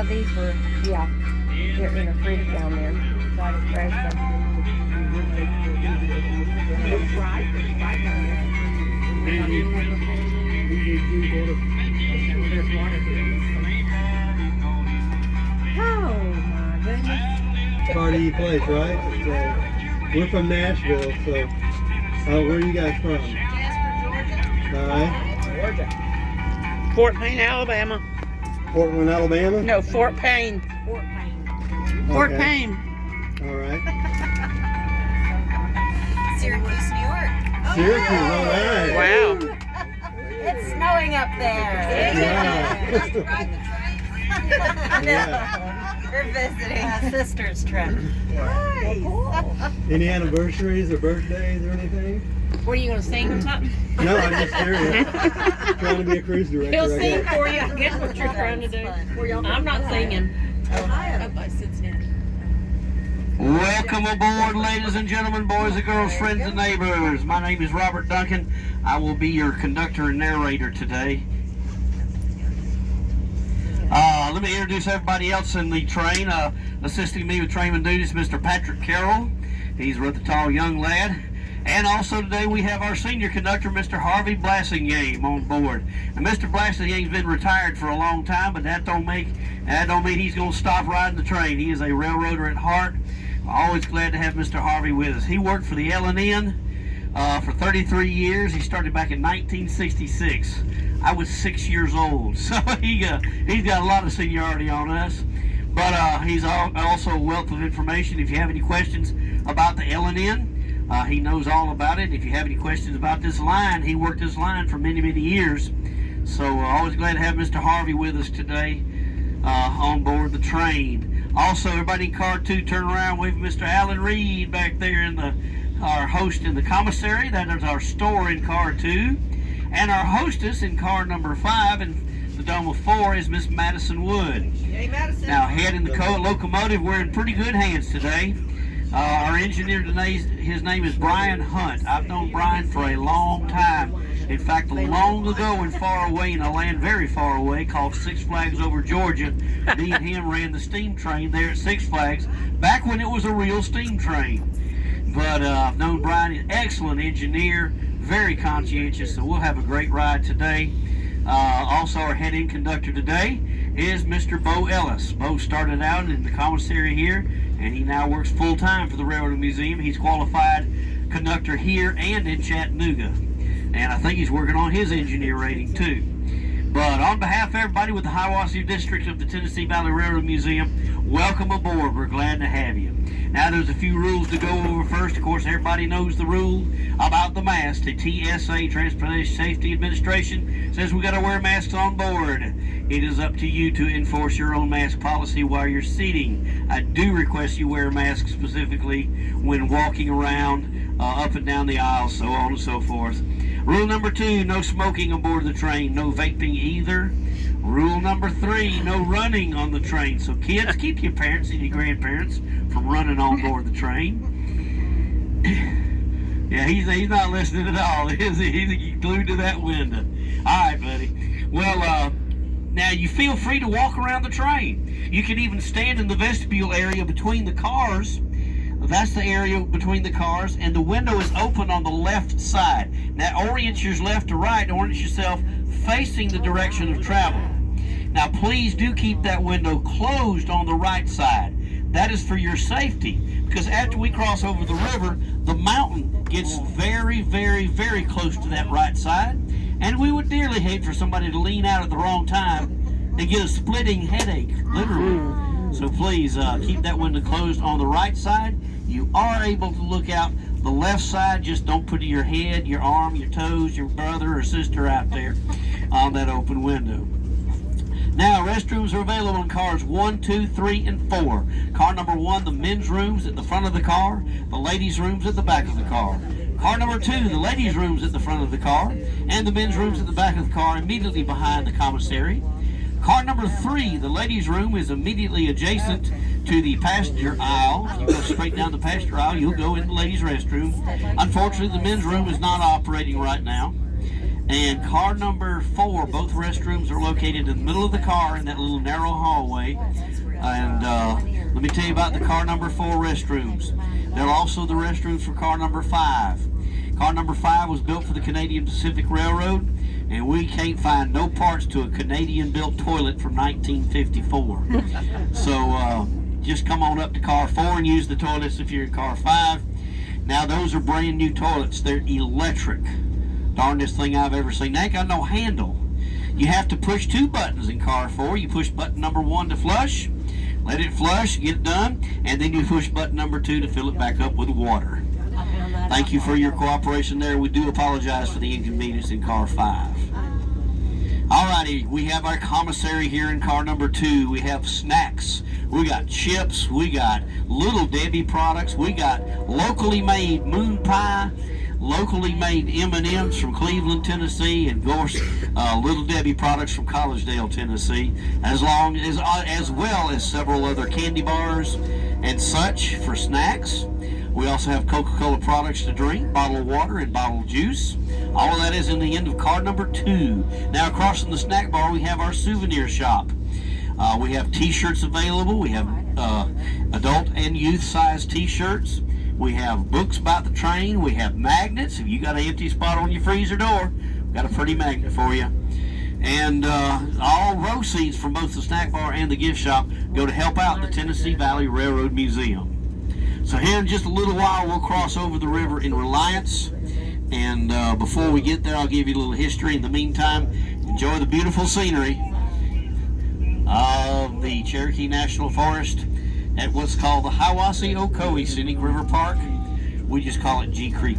Yeah, these were, yeah, they're in a fridge down there. So I just grabbed them. It's right down there. Oh my goodness. Party place, right? So, we're from Nashville, so where are you guys from? Jasper, Georgia. All right. Georgia. Fort Payne, Alabama. Portland, Alabama? No, Fort Payne. Fort Payne. Fort Okay. Payne. All right. Syracuse, New York. Syracuse, all right. Wow. It's snowing up there. Yeah. Let's ride the train. Yeah. We're visiting a sister's trip. Nice. Cool. Any anniversaries or birthdays or anything? What are you going to sing or something? No, I'm just curious. Trying to be a cruise director. He'll I sing guess. for you. Guess what you're trying to do? I'm not singing. Ohio. Up by Cincinnati. Welcome aboard, ladies and gentlemen, boys and girls, friends and neighbors. My name is Robert Duncan. I will be your conductor and narrator today. Let me introduce everybody else in the train. Assisting me with trainman duties, Mr. Patrick Carroll. He's a rather tall young lad. And also today we have our senior conductor, Mr. Harvey Blassingame, on board. And Mr. Blassingame's been retired for a long time, but that don't mean he's going to stop riding the train. He is a railroader at heart. Always glad to have Mr. Harvey with us. He worked for the L&N for 33 years. He started back in 1966. I was 6 years old, so he's got a lot of seniority on us. But he's also a wealth of information. If you have any questions about the L&N, he knows all about it. If you have any questions about this line, he worked this line for many, many years. So always glad to have Mr. Harvey with us today on board the train. Also, everybody in car 2, turn around, wave Mr. Alan Reed back there in our host in the commissary. That is our store in car 2. And our hostess in car number 5 and the dome of 4 is Miss Madison Wood. Hey, Madison. Now, head in the locomotive, we're in pretty good hands today. Our engineer today, his name is Brian Hunt. I've known Brian for a long time. In fact, long ago and far away in a land very far away called Six Flags over Georgia, me and him ran the steam train there at Six Flags back when it was a real steam train. But I've known Brian, an excellent engineer, very conscientious, so we'll have a great ride today. Also, our head-in conductor today is Mr. Bo Ellis. Bo started out in the commissary here, and he now works full-time for the Railroad Museum. He's qualified conductor here and in Chattanooga. And I think he's working on his engineer rating too. But on behalf of everybody with the Hiawassee District of the Tennessee Valley Railroad Museum, welcome aboard. We're glad to have you. Now there's a few rules to go over first. Of course, everybody knows the rule about the mask. The TSA, Transportation Safety Administration, says we got to wear masks on board. It is up to you to enforce your own mask policy while you're seating. I do request you wear a mask specifically when walking around, up and down the aisle, so on and so forth. Rule number 2, no smoking aboard the train, no vaping either. Rule number 3, no running on the train. So kids, keep your parents and your grandparents from running on board the train. Yeah, he's not listening at all. He's glued to that window. All right, buddy. Well, now you feel free to walk around the train. You can even stand in the vestibule area between the cars. That's the area between the cars, and the window is open on the left side. Now orient your left to right, orient yourself facing the direction of travel. Now please do keep that window closed on the right side. That is for your safety, because after we cross over the river, the mountain gets very, very, very close to that right side, and we would dearly hate for somebody to lean out at the wrong time and get a splitting headache, literally. So please keep that window closed on the right side. You are able to look out the left side. Just don't put your head, your arm, your toes, your brother or sister out there on that open window. Now, restrooms are available in cars 1, 2, 3, and 4. Car number 1, the men's rooms at the front of the car, the ladies' rooms at the back of the car. Car number 2, the ladies' rooms at the front of the car, and the men's rooms at the back of the car immediately behind the commissary. Car number 3, the ladies' room, is immediately adjacent to the passenger aisle. If you go straight down the passenger aisle, you'll go in the ladies' restroom. Unfortunately, the men's room is not operating right now. And car number 4, both restrooms are located in the middle of the car in that little narrow hallway. And let me tell you about the car number 4 restrooms. They're also the restrooms for car number 5. Car number 5 was built for the Canadian Pacific Railroad, and we can't find no parts to a Canadian-built toilet from 1954. So just come on up to car 4 and use the toilets if you're in car 5. Now those are brand new toilets. They're electric. Darndest thing I've ever seen. They ain't got no handle. You have to push 2 buttons in car 4. You push button number 1 to flush, let it flush, get it done, and then you push button number 2 to fill it back up with water. Thank you for your cooperation there. We do apologize for the inconvenience in car 5. Alrighty, we have our commissary here in car number 2. We have snacks. We got chips. We got Little Debbie products. We got locally made moon pie, locally made M&Ms from Cleveland, Tennessee, and of course Little Debbie products from Collegedale, Tennessee, as well as several other candy bars and such for snacks. We also have Coca-Cola products to drink, bottled water, and bottled juice. All of that is in the end of car number 2. Now across from the snack bar, we have our Souvenir Shop. We have t-shirts available. We have adult and youth size t-shirts. We have books about the train. We have magnets. If you got an empty spot on your freezer door, we've got a pretty magnet for you. And all proceeds from both the snack bar and the gift shop go to help out the Tennessee Valley Railroad Museum. So here in just a little while, we'll cross over the river in Reliance. And before we get there, I'll give you a little history. In the meantime, enjoy the beautiful scenery of the Cherokee National Forest at what's called the Hiawassee Ocoee Scenic River Park. We just call it G Creek.